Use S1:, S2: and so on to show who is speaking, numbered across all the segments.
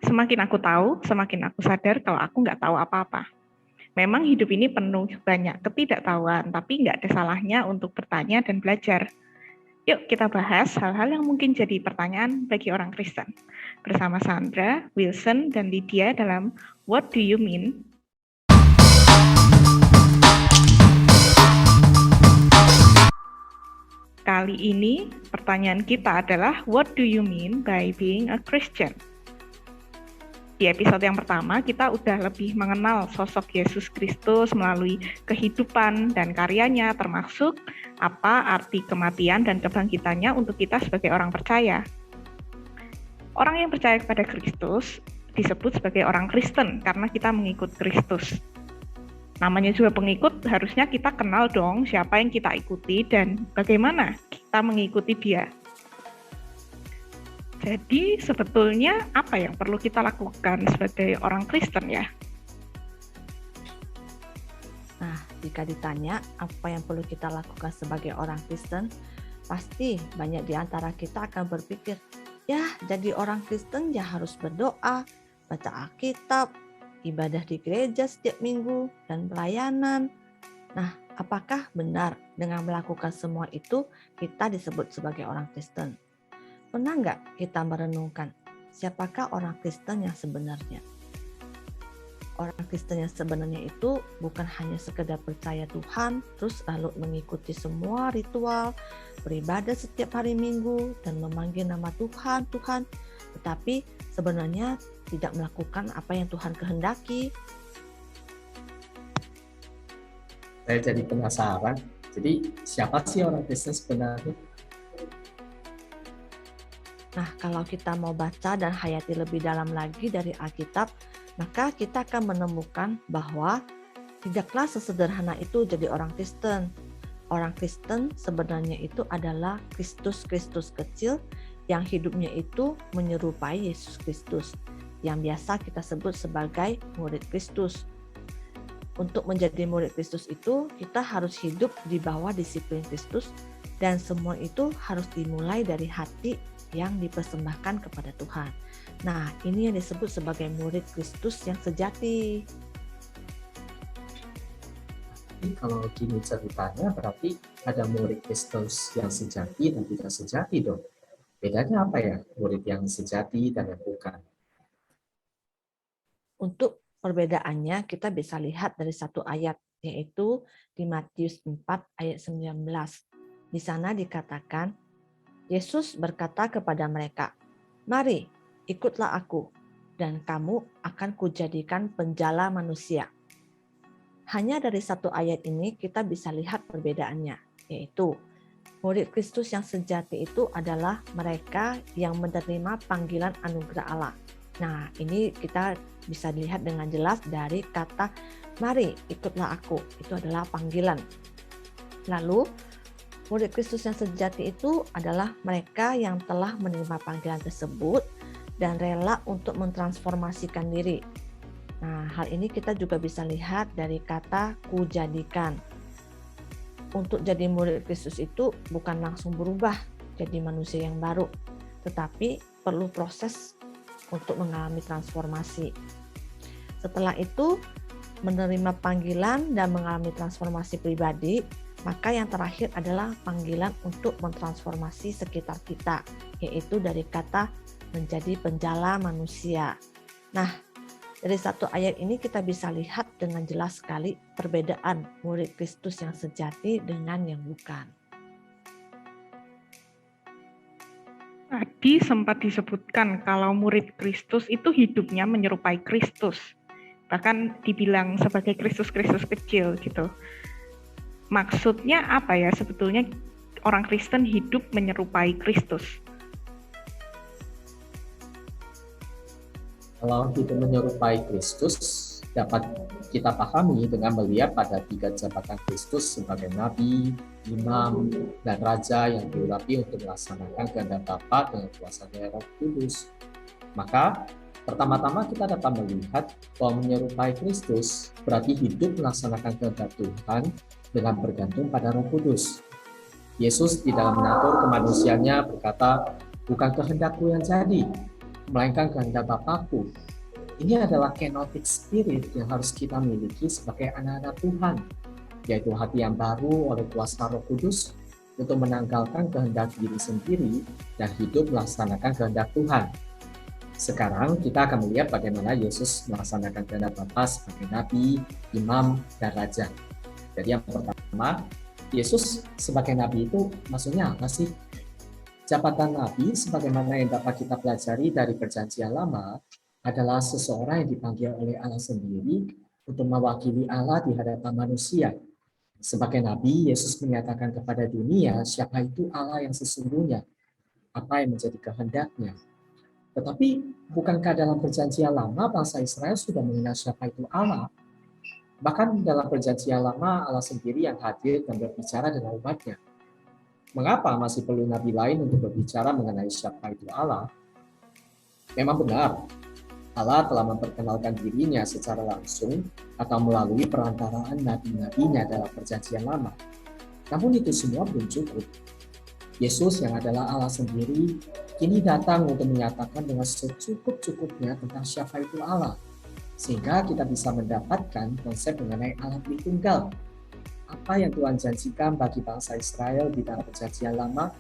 S1: Semakin aku tahu, semakin aku sadar kalau aku nggak tahu apa-apa. Memang hidup ini penuh banyak ketidaktahuan, tapi nggak ada salahnya untuk bertanya dan belajar. Yuk kita bahas hal-hal yang mungkin jadi pertanyaan bagi orang Kristen. Bersama Sandra, Wilson, dan Lydia dalam What Do You Mean? Kali ini pertanyaan kita adalah What do you mean by being a Christian? Di episode yang pertama kita udah lebih mengenal sosok Yesus Kristus melalui kehidupan dan karyanya, termasuk apa arti kematian dan kebangkitannya untuk kita sebagai orang percaya. Orang yang percaya kepada Kristus disebut sebagai orang Kristen karena kita mengikut Kristus. Namanya juga pengikut, harusnya kita kenal dong siapa yang kita ikuti dan bagaimana kita mengikuti dia. Jadi sebetulnya apa yang perlu kita lakukan sebagai orang Kristen ya?
S2: Nah, jika ditanya apa yang perlu kita lakukan sebagai orang Kristen, pasti banyak di antara kita akan berpikir, ya jadi orang Kristen ya harus berdoa, baca Alkitab, ibadah di gereja setiap minggu, dan pelayanan. Nah, apakah benar dengan melakukan semua itu kita disebut sebagai orang Kristen? Pernah nggak kita merenungkan siapakah orang Kristen yang sebenarnya? Orang Kristen yang sebenarnya itu bukan hanya sekedar percaya Tuhan, terus lalu mengikuti semua ritual, beribadah setiap hari Minggu, dan memanggil nama Tuhan, Tuhan, tetapi sebenarnya tidak melakukan apa yang Tuhan kehendaki.
S3: Saya jadi penasaran. Jadi siapa sih orang Kristen sebenarnya?
S2: Nah, kalau kita mau baca dan hayati lebih dalam lagi dari Alkitab, maka kita akan menemukan bahwa tidaklah sesederhana itu jadi orang Kristen. Orang Kristen sebenarnya itu adalah Kristus kecil yang hidupnya itu menyerupai Yesus Kristus, yang biasa kita sebut sebagai murid Kristus. Untuk menjadi murid Kristus itu, kita harus hidup di bawah disiplin Kristus, dan semua itu harus dimulai dari hati yang dipersembahkan kepada Tuhan. Nah, ini yang disebut sebagai murid Kristus yang sejati.
S3: Kalau gini ceritanya, berarti ada murid Kristus yang sejati dan tidak sejati dong. Bedanya apa ya, murid yang sejati dan yang bukan?
S2: Untuk perbedaannya kita bisa lihat dari satu ayat, yaitu di Matius 4 ayat 19. Di sana dikatakan, Yesus berkata kepada mereka, "Mari, ikutlah aku, dan kamu akan kujadikan penjala manusia." Hanya dari satu ayat ini kita bisa lihat perbedaannya, yaitu murid Kristus yang sejati itu adalah mereka yang menerima panggilan anugerah Allah. Nah, ini kita bisa dilihat dengan jelas dari kata "Mari, ikutlah aku." Itu adalah panggilan. Lalu, murid Kristus yang sejati itu adalah mereka yang telah menerima panggilan tersebut dan rela untuk mentransformasikan diri. Nah, hal ini kita juga bisa lihat dari kata "kujadikan." Untuk jadi murid Kristus itu bukan langsung berubah jadi manusia yang baru, tetapi perlu proses untuk mengalami transformasi. Setelah itu, menerima panggilan dan mengalami transformasi pribadi, maka yang terakhir adalah panggilan untuk mentransformasi sekitar kita, yaitu dari kata menjadi penjala manusia. Nah, dari satu ayat ini kita bisa lihat dengan jelas sekali perbedaan murid Kristus yang sejati dengan yang bukan.
S1: Tadi sempat disebutkan kalau murid Kristus itu hidupnya menyerupai Kristus. Bahkan dibilang sebagai Kristus kecil gitu. Maksudnya apa ya sebetulnya orang Kristen hidup menyerupai Kristus?
S3: Kalau hidup menyerupai Kristus, dapat kita pahami dengan melihat pada 3 jabatan Kristus sebagai Nabi, Imam, dan Raja yang diurapi untuk melaksanakan kehendak Bapa dengan kuasa Roh Kudus. Maka, pertama-tama kita dapat melihat bahwa menyerupai Kristus berarti hidup melaksanakan kehendak Tuhan dengan bergantung pada Roh Kudus. Yesus di dalam mengatur kemanusiaannya berkata, "Bukan kehendakku yang jadi, melainkan kehendak Bapakku. Ini adalah kenotic spirit yang harus kita miliki sebagai anak-anak Tuhan, yaitu hati yang baru oleh kuasa Roh Kudus untuk menanggalkan kehendak diri sendiri dan hidup melaksanakan kehendak Tuhan. Sekarang kita akan melihat bagaimana Yesus melaksanakan kehendak Bapa sebagai Nabi, Imam, dan Raja. Jadi yang pertama, Yesus sebagai Nabi itu maksudnya apa sih? Jabatan Nabi sebagaimana yang dapat kita pelajari dari Perjanjian Lama adalah seseorang yang dipanggil oleh Allah sendiri untuk mewakili Allah di hadapan manusia. Sebagai Nabi, Yesus menyatakan kepada dunia siapa itu Allah yang sesungguhnya, apa yang menjadi kehendaknya. Tetapi bukankah dalam Perjanjian Lama bangsa Israel sudah mengenal siapa itu Allah? Bahkan dalam Perjanjian Lama Allah sendiri yang hadir dan berbicara dengan umatnya. Mengapa masih perlu nabi lain untuk berbicara mengenai siapa itu Allah? Memang benar, Allah telah memperkenalkan dirinya secara langsung atau melalui perantaraan nabi-nabinya dalam Perjanjian Lama. Namun itu semua belum cukup. Yesus yang adalah Allah sendiri kini datang untuk menyatakan dengan secukup-cukupnya tentang siapa itu Allah, sehingga kita bisa mendapatkan konsep mengenai Allah Tritunggal. Apa yang Tuhan janjikan bagi bangsa Israel di dalam Perjanjian Lama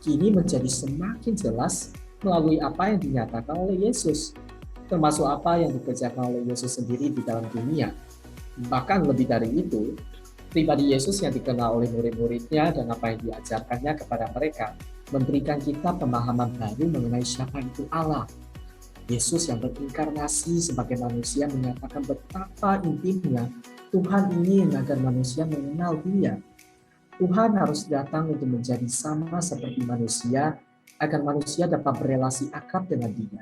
S3: kini menjadi semakin jelas melalui apa yang dinyatakan oleh Yesus, termasuk apa yang dikerjakan oleh Yesus sendiri di dalam dunia. Bahkan lebih dari itu, pribadi Yesus yang dikenal oleh murid-muridnya dan apa yang diajarkannya kepada mereka memberikan kita pemahaman baru mengenai siapa itu Allah. Yesus yang berinkarnasi sebagai manusia menyatakan betapa intimnya Tuhan ingin agar manusia mengenal Dia. Tuhan harus datang untuk menjadi sama seperti manusia agar manusia dapat berelasi akrab dengan Dia.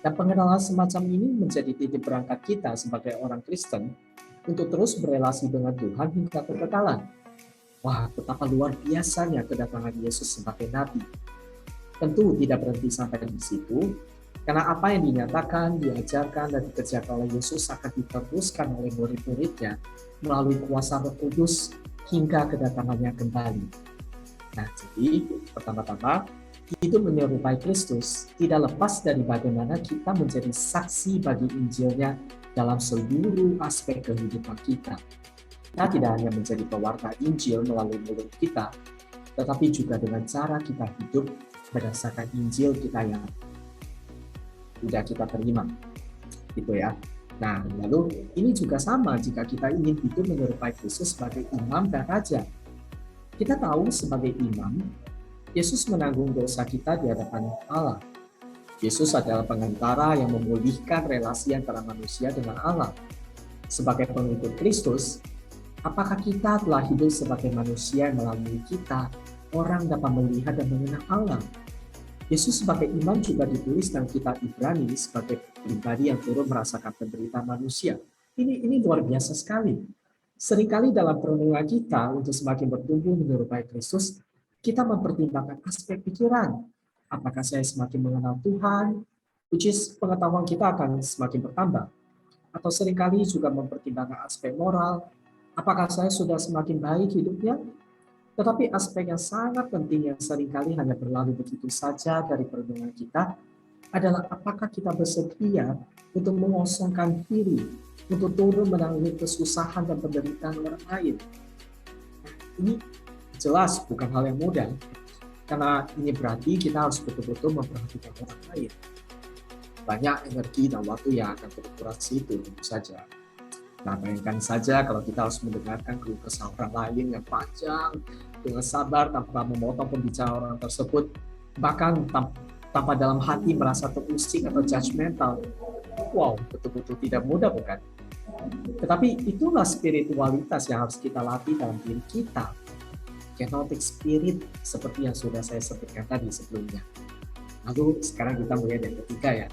S3: Dan pengenalan semacam ini menjadi titik berangkat kita sebagai orang Kristen untuk terus berelasi dengan Tuhan hingga kekekalan. Wah, betapa luar biasanya kedatangan Yesus sebagai Nabi. Tentu tidak berhenti sampai di situ, karena apa yang dinyatakan, diajarkan, dan dikerjakan oleh Yesus akan diteruskan oleh murid-muridnya melalui kuasa Roh Kudus hingga kedatangannya kembali. Nah, jadi pertama-tama, hidup menyerupai Kristus tidak lepas dari bagaimana kita menjadi saksi bagi Injilnya dalam seluruh aspek kehidupan kita. Kita tidak hanya menjadi pewarta Injil melalui mulut kita, tetapi juga dengan cara kita hidup berdasarkan Injil kita yang sudah kita terima. Gitu ya. Nah, lalu ini juga sama jika kita ingin hidup menyerupai Kristus sebagai imam dan raja. Kita tahu sebagai imam, Yesus menanggung dosa kita di hadapan Allah. Yesus adalah pengantara yang memulihkan relasi antara manusia dengan Allah. Sebagai pengikut Kristus, apakah kita telah hidup sebagai manusia yang melalui kita, orang dapat melihat dan mengenal Allah? Yesus sebagai imam juga ditulis dalam kitab Ibrani sebagai pribadi yang turut merasakan penderitaan manusia. Ini luar biasa sekali. Seringkali dalam perenungan kita untuk semakin bertumbuh menyerupai Kristus, kita mempertimbangkan aspek pikiran. Apakah saya semakin mengenal Tuhan, which is pengetahuan kita akan semakin bertambah. Atau seringkali juga mempertimbangkan aspek moral, apakah saya sudah semakin baik hidupnya. Tetapi aspek yang sangat penting yang seringkali hanya berlalu begitu saja dari perenungan kita adalah apakah kita bersedia untuk mengosongkan diri, untuk turun menanggung kesusahan dan penderitaan orang lain. Ini jelas bukan hal yang mudah, karena ini berarti kita harus betul-betul memperhatikan orang lain. Banyak energi dan waktu yang akan terkurasi itu tentu saja. Nah, bayangkan saja kalau kita harus mendengarkan keluh kesah orang lain yang panjang, dengan sabar tanpa memotong pembicaraan orang tersebut, bahkan tanpa dalam hati merasa terusik atau judgmental. Wow, betul-betul tidak mudah bukan? Tetapi itulah spiritualitas yang harus kita latih dalam diri kita. Kenotic spirit seperti yang sudah saya sebutkan tadi sebelumnya. Lalu sekarang kita melihat yang ketiga ya.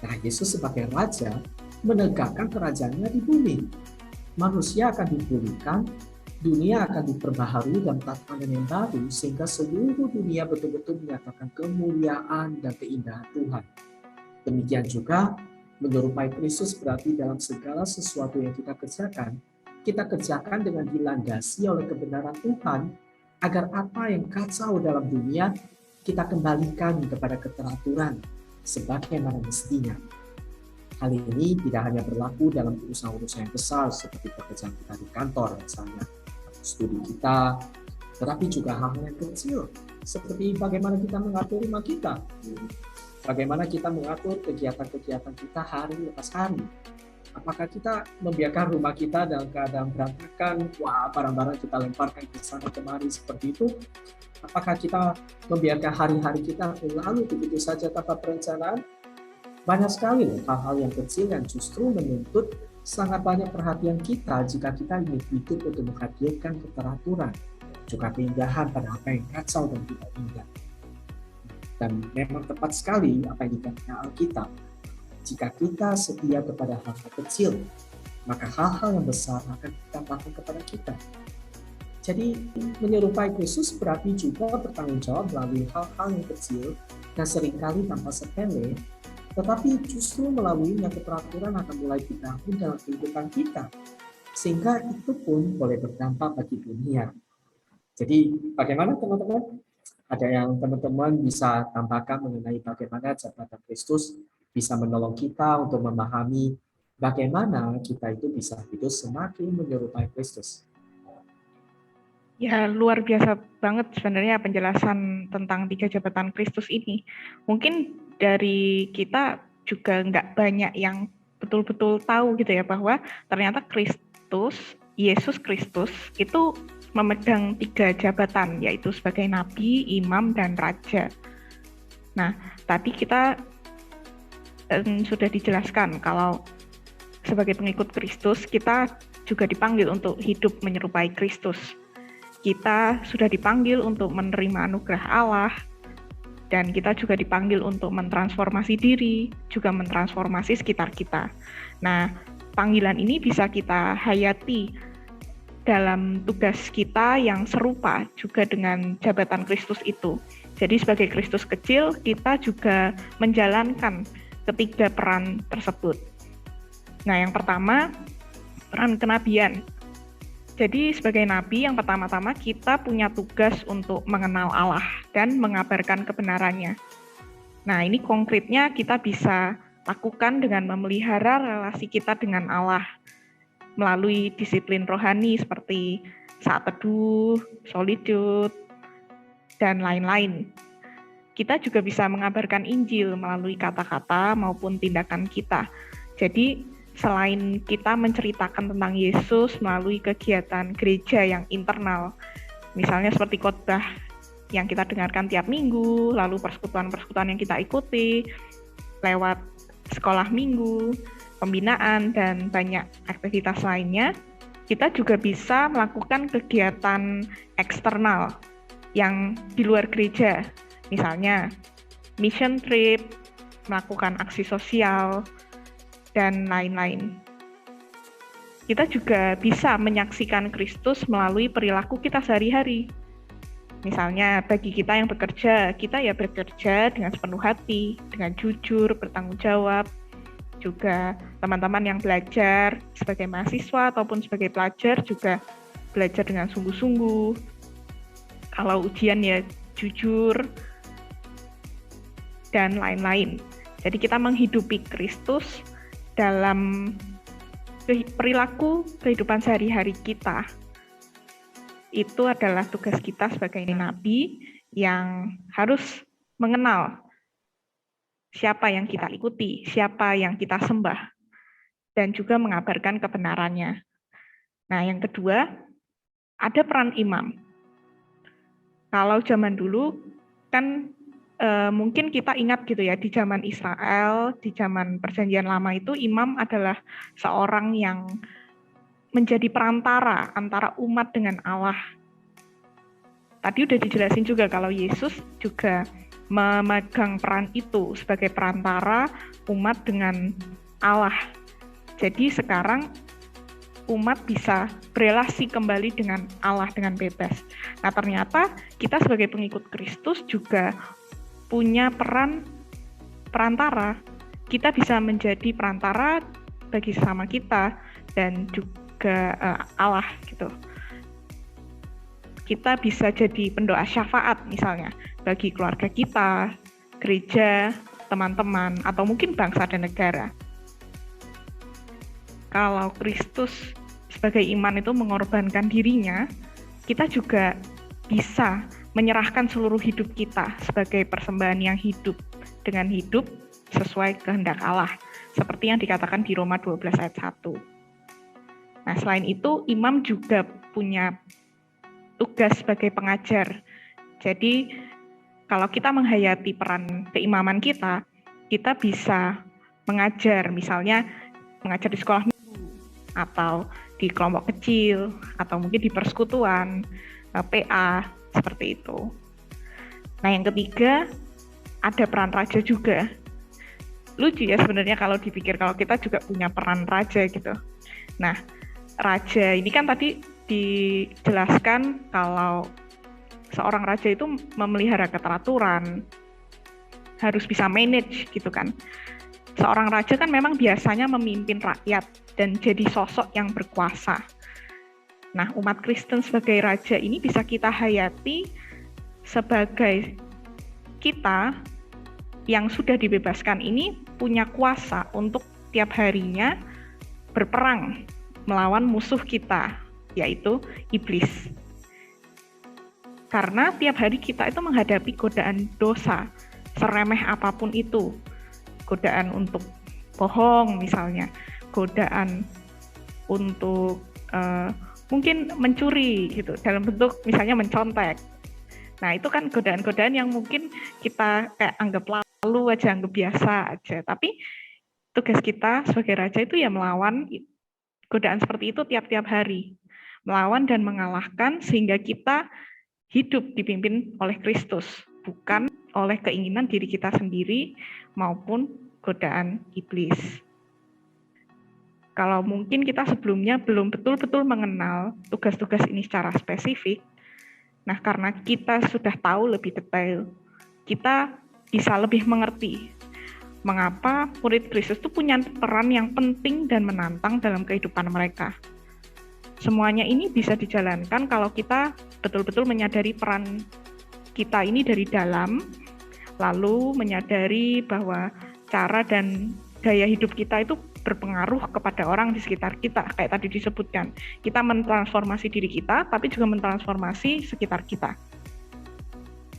S3: Nah, Yesus sebagai Raja menegakkan kerajaannya di bumi. Manusia akan dipulihkan, dunia akan diperbaharui dan tatanan yang baru sehingga seluruh dunia betul-betul menyatakan kemuliaan dan keindahan Tuhan. Demikian juga menyerupai Kristus berarti dalam segala sesuatu yang kita kerjakan dengan dilandasi oleh kebenaran Tuhan, agar apa yang kacau dalam dunia kita kembalikan kepada keteraturan. sebagaimana mestinya. Hal ini tidak hanya berlaku dalam urusan-urusan yang besar seperti pekerjaan kita di kantor misalnya, atau studi kita, tetapi juga hal-hal yang kecil seperti bagaimana kita mengatur rumah kita, bagaimana kita mengatur kegiatan-kegiatan kita hari lepas hari. Apakah kita membiarkan rumah kita dalam keadaan berantakan, barang-barang kita lemparkan ke sana kemari seperti itu? Apakah kita membiarkan hari-hari kita berlalu begitu saja tanpa perencanaan? Banyak sekali hal-hal yang kecil yang justru menuntut sangat banyak perhatian kita jika kita ingin hidup untuk menghadirkan keteraturan, juga keindahan pada apa yang kacau dan tidak indah. Dan memang tepat sekali apa yang dikatakan Alkitab. Jika kita setia kepada hal-hal kecil, maka hal-hal yang besar akan ditambahkan kepada kita. Jadi menyerupai Kristus berarti juga bertanggung jawab melalui hal-hal yang kecil dan seringkali tanpa sepele, tetapi justru melaluinya keteraturan akan mulai dibangun dalam kehidupan kita, sehingga itu pun boleh berdampak bagi dunia. Jadi bagaimana teman-teman? Ada yang teman-teman bisa tambahkan mengenai bagaimana jabatan Kristus bisa menolong kita untuk memahami bagaimana kita itu bisa hidup semakin menyerupai Kristus.
S1: Ya, luar biasa banget sebenarnya penjelasan tentang 3 jabatan Kristus ini. Mungkin dari kita juga nggak banyak yang betul-betul tahu gitu ya, bahwa ternyata Yesus Kristus itu memegang 3 jabatan, yaitu sebagai nabi, imam, dan raja. Nah, tadi kita sudah dijelaskan kalau sebagai pengikut Kristus, kita juga dipanggil untuk hidup menyerupai Kristus. Kita sudah dipanggil untuk menerima anugerah Allah, dan kita juga dipanggil untuk mentransformasi diri, juga mentransformasi sekitar kita. Nah, panggilan ini bisa kita hayati dalam tugas kita yang serupa juga dengan jabatan Kristus itu. Jadi sebagai Kristus kecil, kita juga menjalankan ketiga peran tersebut. Nah, yang pertama, peran kenabian. Jadi sebagai nabi, yang pertama-tama kita punya tugas untuk mengenal Allah dan mengabarkan kebenarannya. Nah, ini konkretnya kita bisa lakukan dengan memelihara relasi kita dengan Allah melalui disiplin rohani seperti saat teduh, solitude, dan lain-lain. Kita juga bisa mengabarkan Injil melalui kata-kata maupun tindakan kita. Jadi selain kita menceritakan tentang Yesus melalui kegiatan gereja yang internal, misalnya seperti khotbah yang kita dengarkan tiap minggu, lalu persekutuan-persekutuan yang kita ikuti, lewat sekolah minggu, pembinaan, dan banyak aktivitas lainnya, kita juga bisa melakukan kegiatan eksternal yang di luar gereja, misalnya mission trip, melakukan aksi sosial, dan lain-lain. Kita juga bisa menyaksikan Kristus melalui perilaku kita sehari-hari. Misalnya bagi kita yang bekerja, kita ya bekerja dengan sepenuh hati, dengan jujur, bertanggung jawab. Juga teman-teman yang belajar sebagai mahasiswa ataupun sebagai pelajar juga belajar dengan sungguh-sungguh. Kalau ujian ya jujur, dan lain-lain. Jadi kita menghidupi Kristus dalam perilaku kehidupan sehari-hari kita. Itu adalah tugas kita sebagai nabi yang harus mengenal siapa yang kita ikuti, siapa yang kita sembah, dan juga mengabarkan kebenarannya. Nah, yang kedua, ada peran imam. Kalau zaman dulu kan mungkin kita ingat gitu ya, di zaman Israel, di zaman Perjanjian Lama itu imam adalah seorang yang menjadi perantara antara umat dengan Allah. Tadi udah dijelasin juga kalau Yesus juga memegang peran itu sebagai perantara umat dengan Allah. Jadi sekarang umat bisa berelasi kembali dengan Allah dengan bebas. Nah, ternyata kita sebagai pengikut Kristus juga punya peran perantara. Kita bisa menjadi perantara bagi sesama kita dan juga Allah gitu. Kita bisa jadi pendoa syafaat misalnya bagi keluarga kita, gereja, teman-teman, atau mungkin bangsa dan negara. Kalau Kristus sebagai iman itu mengorbankan dirinya, kita juga bisa menyerahkan seluruh hidup kita sebagai persembahan yang hidup, dengan hidup sesuai kehendak Allah, seperti yang dikatakan di Roma 12 ayat 1. Nah, selain itu, imam juga punya tugas sebagai pengajar. Jadi, kalau kita menghayati peran keimaman kita bisa mengajar, misalnya mengajar di sekolah minggu, atau di kelompok kecil, atau mungkin di persekutuan, PA, seperti itu. Nah, yang ketiga, ada peran raja juga. Lucu ya sebenarnya kalau dipikir, kalau kita juga punya peran raja gitu. Nah, raja ini kan tadi dijelaskan kalau seorang raja itu memelihara keteraturan, harus bisa manage gitu kan. Seorang raja kan memang biasanya memimpin rakyat dan jadi sosok yang berkuasa. Nah, umat Kristen sebagai raja ini bisa kita hayati sebagai kita yang sudah dibebaskan ini punya kuasa untuk tiap harinya berperang melawan musuh kita, yaitu iblis. Karena tiap hari kita itu menghadapi godaan dosa, seremeh apapun itu. Godaan untuk bohong misalnya, godaan untuk mungkin mencuri gitu, dalam bentuk misalnya mencontek. Nah, itu kan godaan-godaan yang mungkin kita kayak anggap lalu aja, anggap biasa aja. Tapi tugas kita sebagai raja itu ya melawan godaan seperti itu tiap-tiap hari. Melawan dan mengalahkan sehingga kita hidup dipimpin oleh Kristus, bukan oleh keinginan diri kita sendiri maupun godaan iblis. Kalau mungkin kita sebelumnya belum betul-betul mengenal tugas-tugas ini secara spesifik, nah karena kita sudah tahu lebih detail, kita bisa lebih mengerti mengapa murid Kristus itu punya peran yang penting dan menantang dalam kehidupan mereka. Semuanya ini bisa dijalankan kalau kita betul-betul menyadari peran kita ini dari dalam, lalu menyadari bahwa cara dan gaya hidup kita itu berpengaruh kepada orang di sekitar kita. Kayak tadi disebutkan, kita mentransformasi diri kita, tapi juga mentransformasi sekitar kita.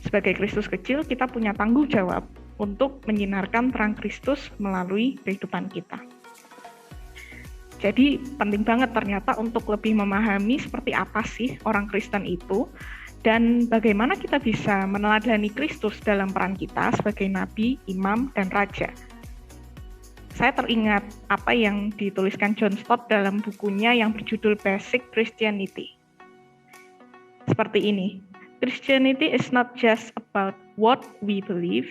S1: Sebagai Kristus kecil, kita punya tanggung jawab untuk menyinarkan terang Kristus melalui kehidupan kita. Jadi penting banget ternyata untuk lebih memahami seperti apa sih orang Kristen itu, dan bagaimana kita bisa meneladani Kristus dalam peran kita sebagai nabi, imam, dan raja. Saya teringat apa yang dituliskan John Stott dalam bukunya yang berjudul Basic Christianity. Seperti ini, Christianity is not just about what we believe,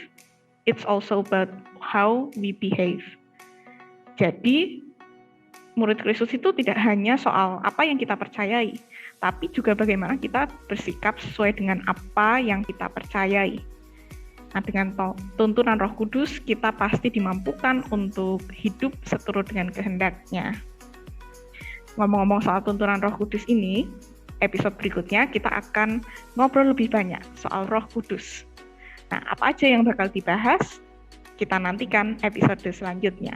S1: it's also about how we behave. Jadi, murid Kristus itu tidak hanya soal apa yang kita percayai, tapi juga bagaimana kita bersikap sesuai dengan apa yang kita percayai. Nah, dengan tuntunan Roh Kudus, kita pasti dimampukan untuk hidup seturut dengan kehendak-Nya. Ngomong-ngomong soal tuntunan Roh Kudus ini, episode berikutnya kita akan ngobrol lebih banyak soal Roh Kudus. Nah, apa aja yang bakal dibahas? Kita nantikan episode selanjutnya.